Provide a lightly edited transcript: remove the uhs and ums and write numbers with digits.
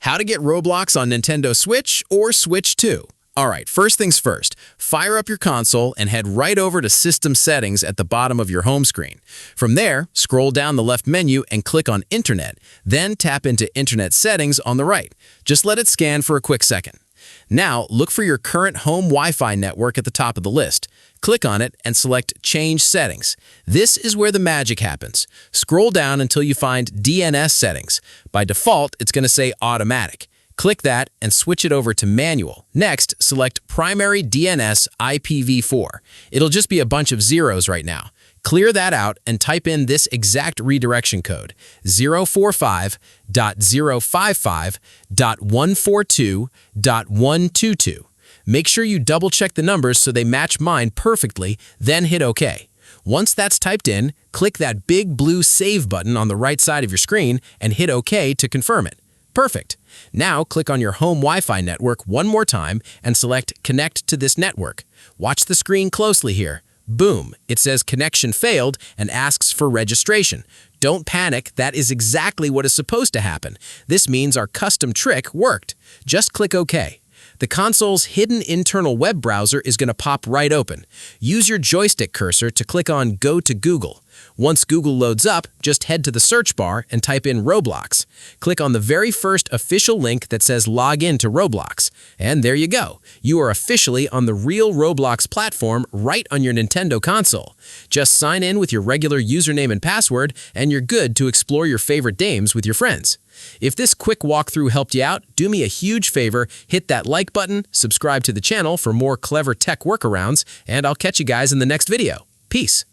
How to get Roblox on Nintendo Switch or Switch 2. Alright, first things first, fire up your console and head right over to System Settings at the bottom of your home screen. From there, scroll down the left menu and click on Internet, then tap into Internet Settings on the right. Just let it scan for a quick second. Now, look for your current home Wi-Fi network at the top of the list. Click on it and select Change Settings. This is where the magic happens. Scroll down until you find DNS settings. By default, it's going to say Automatic. Click that and switch it over to Manual. Next, select Primary DNS IPv4. It'll just be a bunch of zeros right now. Clear that out and type in this exact redirection code, 045.055.142.122. Make sure you double-check the numbers so they match mine perfectly, then hit OK. Once that's typed in, click that big blue Save button on the right side of your screen and hit OK to confirm it. Perfect. Now click on your home Wi-Fi network one more time and select Connect to this network. Watch the screen closely here. Boom, it says connection failed and asks for registration. Don't panic, that is exactly what is supposed to happen. This means our custom trick worked. Just click OK. The console's hidden internal web browser is going to pop right open. Use your joystick cursor to click on Go to Google. Once Google loads up, just head to the search bar and type in Roblox. Click on the very first official link that says Log in to Roblox. And there you go. You are officially on the real Roblox platform right on your Nintendo console. Just sign in with your regular username and password, and you're good to explore your favorite games with your friends. If this quick walkthrough helped you out, do me a huge favor, hit that like button, subscribe to the channel for more clever tech workarounds, and I'll catch you guys in the next video. Peace.